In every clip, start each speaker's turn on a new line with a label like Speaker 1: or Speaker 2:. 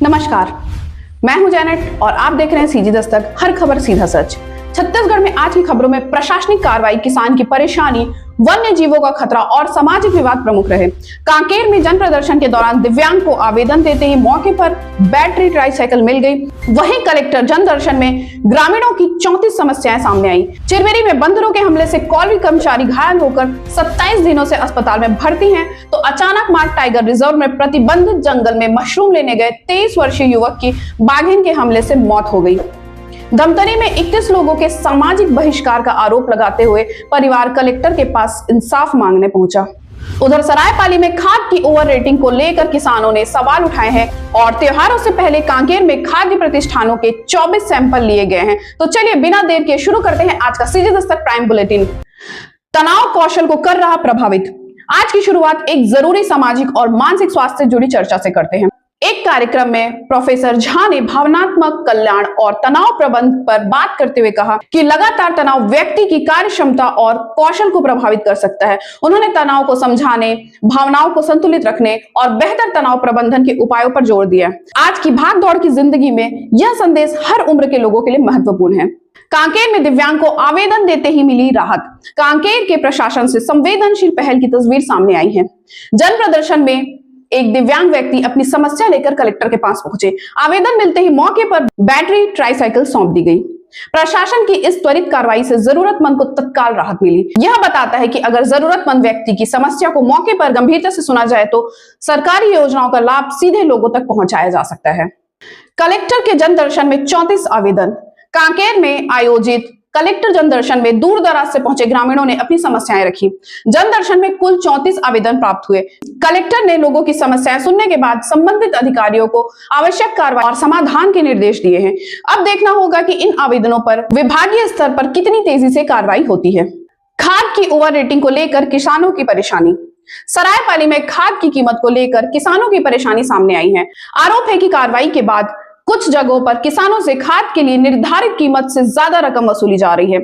Speaker 1: नमस्कार, मैं हूं जैनेट और आप देख रहे हैं सीजी दस्तक, हर खबर सीधा सच। छत्तीसगढ़ में आज की खबरों में प्रशासनिक कार्रवाई, किसान की परेशानी, वन्य जीवों का खतरा और सामाजिक विवाद प्रमुख रहे। कांकेर में जन प्रदर्शन के दौरान दिव्यांग को आवेदन देते ही मौके पर बैटरी ट्राईसाइकिल मिल गई। वहीं कलेक्टर जन दर्शन में ग्रामीणों की 34 समस्याएं सामने आई। चिरमिरी में बंदरों के हमले से कॉलरी कर्मचारी घायल होकर 27 दिनों से अस्पताल में भर्ती हैं, तो अचानक मार्ग टाइगर रिजर्व में प्रतिबंधित जंगल में मशरूम लेने गए 23 वर्षीय युवक की बाघिन के हमले से मौत हो गई। धमतरी में 21 लोगों के सामाजिक बहिष्कार का आरोप लगाते हुए परिवार कलेक्टर के पास इंसाफ मांगने पहुंचा। उधर सरायपाली में खाद की ओवर रेटिंग को लेकर किसानों ने सवाल उठाए हैं और त्योहारों से पहले कांकेर में खाद्य प्रतिष्ठानों के 24 सैंपल लिए गए हैं। तो चलिए बिना देर के शुरू करते हैं आज का सीजी दस्तक प्राइम बुलेटिन। तनाव कौशल को कर रहा प्रभावित। आज की शुरुआत एक जरूरी सामाजिक और मानसिक स्वास्थ्य से जुड़ी चर्चा से करते हैं। एक कार्यक्रम में प्रोफेसर झा ने भावनात्मक कल्याण और तनाव प्रबंधन पर बात करते हुए कहा कि लगातार तनाव व्यक्ति की कार्य क्षमता और कौशल को प्रभावित कर सकता है। उन्होंने तनाव को समझाने, भावनाओं को संतुलित रखने और बेहतर तनाव प्रबंधन के उपायों पर जोर दिया। आज की भाग दौड़ की जिंदगी में यह संदेश हर उम्र के लोगों के लिए महत्वपूर्ण है। कांकेर में दिव्यांग को आवेदन देते ही मिली राहत। कांकेर के प्रशासन से संवेदनशील पहल की तस्वीर सामने आई है। जन प्रदर्शन में एक दिव्यांग व्यक्ति अपनी समस्या लेकर कलेक्टर के पास पहुंचे। आवेदन मिलते ही मौके पर बैटरी ट्राईसाइकिल सौंप दी गई। प्रशासन की इस त्वरित कार्रवाई से जरूरतमंद को तत्काल राहत मिली। यह बताता है कि अगर जरूरतमंद व्यक्ति की समस्या को मौके पर गंभीरता से सुना जाए तो सरकारी योजनाओं का लाभ सीधे लोगों तक पहुंचाया जा सकता है। कलेक्टर के जन दर्शन में 34 आवेदन। कांकेर में आयोजित कलेक्टर जन दर्शन में दूर दराज से पहुंचे ग्रामीणों ने अपनी समस्याएं रखी। जन दर्शन में कुल 34 आवेदन प्राप्त हुए। कलेक्टर ने लोगों की समस्याएं सुनने के बाद संबंधित अधिकारियों को आवश्यक कार्रवाई और समाधान के निर्देश दिए हैं। अब देखना होगा कि इन आवेदनों पर विभागीय स्तर पर कितनी तेजी से कार्रवाई होती है। खाद की ओवर रेटिंग को लेकर किसानों की परेशानी। सरायपाली में खाद की कीमत को लेकर किसानों की परेशानी सामने आई है। आरोप है कि कार्रवाई के बाद कुछ जगहों पर किसानों से खाद के लिए निर्धारित कीमत से ज्यादा रकम वसूली जा रही है।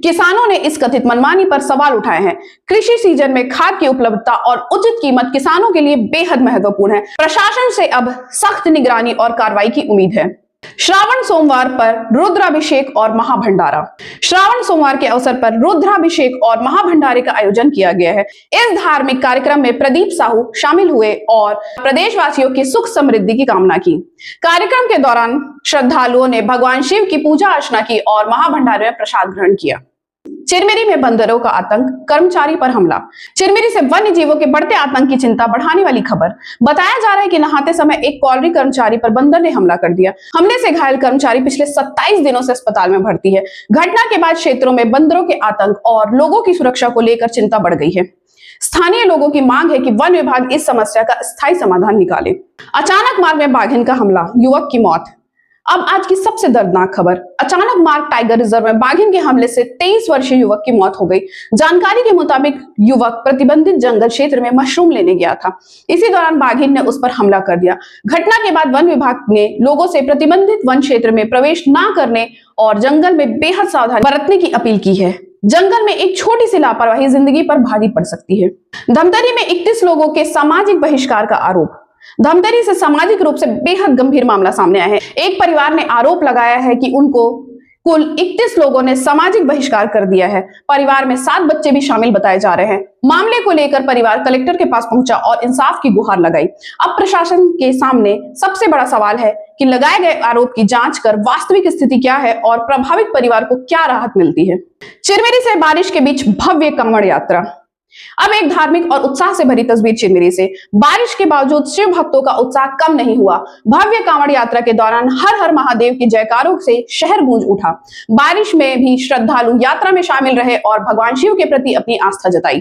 Speaker 1: किसानों ने इस कथित मनमानी पर सवाल उठाए हैं। कृषि सीजन में खाद की उपलब्धता और उचित कीमत किसानों के लिए बेहद महत्वपूर्ण है। प्रशासन से अब सख्त निगरानी और कार्रवाई की उम्मीद है। श्रावण सोमवार पर रुद्राभिषेक और महाभंडारा। श्रावण सोमवार के अवसर पर रुद्राभिषेक और महाभंडारे का आयोजन किया गया है। इस धार्मिक कार्यक्रम में प्रदीप साहू शामिल हुए और प्रदेशवासियों की सुख समृद्धि की कामना की। कार्यक्रम के दौरान श्रद्धालुओं ने भगवान शिव की पूजा अर्चना की और महाभंडारे में प्रसाद ग्रहण किया। चिरमिरी में बंदरों का आतंक, कर्मचारी पर हमला। चिरमिरी से वन्य जीवों के बढ़ते आतंक की चिंता बढ़ाने वाली खबर। बताया जा रहा है कि नहाते समय एक कॉलरी कर्मचारी पर बंदर ने हमला कर दिया। हमले से घायल कर्मचारी पिछले 27 दिनों से अस्पताल में भर्ती है। घटना के बाद क्षेत्रों में बंदरों के आतंक और लोगों की सुरक्षा को लेकर चिंता बढ़ गई है। स्थानीय लोगों की मांग है कि वन विभाग इस समस्या का स्थायी समाधान निकाले। अचानक मार्ग में बाघिन का हमला, युवक की मौत। अब आज की सबसे दर्दनाक खबर। अचानक मार्ग टाइगर रिजर्व में बाघिन के हमले से 23 वर्षीय युवक की मौत हो गई। जानकारी के मुताबिक युवक प्रतिबंधित जंगल क्षेत्र में मशरूम लेने गया था। इसी दौरान बाघिन ने उस पर हमला कर दिया। घटना के बाद वन विभाग ने लोगों से प्रतिबंधित वन क्षेत्र में प्रवेश न करने और जंगल में बेहद सावधानी बरतने की अपील की है। जंगल में एक छोटी सी लापरवाही जिंदगी पर भारी पड़ सकती है। धमतरी में 21 लोगों के सामाजिक बहिष्कार का आरोप। धमतरी से सामाजिक रूप से बेहद गंभीर मामला सामने आया है। एक परिवार ने आरोप लगाया है कि उनको कुल 31 लोगों ने सामाजिक बहिष्कार कर दिया है। परिवार में 7 बच्चे भी शामिल बताए जा रहे हैं। मामले को लेकर परिवार कलेक्टर के पास पहुंचा और इंसाफ की गुहार लगाई। अब प्रशासन के सामने सबसे बड़ा सवाल है कि लगाए गए आरोप की जांच कर वास्तविक स्थिति क्या है और प्रभावित परिवार को क्या राहत मिलती है। चिरमिरी से बारिश के बीच भव्य कांवड़ यात्रा। अब एक धार्मिक और उत्साह से भरी तस्वीर चिरमिरी से। बारिश के बावजूद शिव भक्तों का उत्साह कम नहीं हुआ। भव्य कांवड़ यात्रा के दौरान हर हर महादेव की जयकारों से शहर गूंज उठा। बारिश में भी श्रद्धालु यात्रा में शामिल रहे और भगवान शिव के प्रति अपनी आस्था जताई।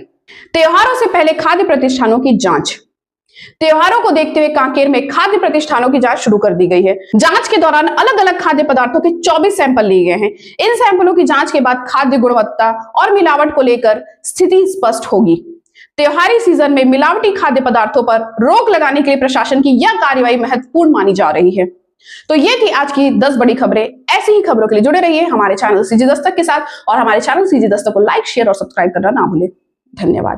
Speaker 1: त्योहारों से पहले खाद्य प्रतिष्ठानों की जांच। त्योहारों को देखते हुए कांकेर में खाद्य प्रतिष्ठानों की जांच शुरू कर दी गई है। जांच के दौरान अलग अलग खाद्य पदार्थों के 24 सैंपल लिए गए हैं। इन सैंपलों की जांच के बाद खाद्य गुणवत्ता और मिलावट को लेकर स्थिति स्पष्ट होगी। त्योहारी सीजन में मिलावटी खाद्य पदार्थों पर रोक लगाने के लिए प्रशासन की यह कार्रवाई महत्वपूर्ण मानी जा रही है। तो ये थी आज की 10 बड़ी खबरें। ऐसी ही खबरों के लिए जुड़े रहिए हमारे चैनल सीजी दस्तक के साथ और हमारे चैनल सीजी दस्तक को लाइक, शेयर और सब्सक्राइब करना ना भूलें। धन्यवाद।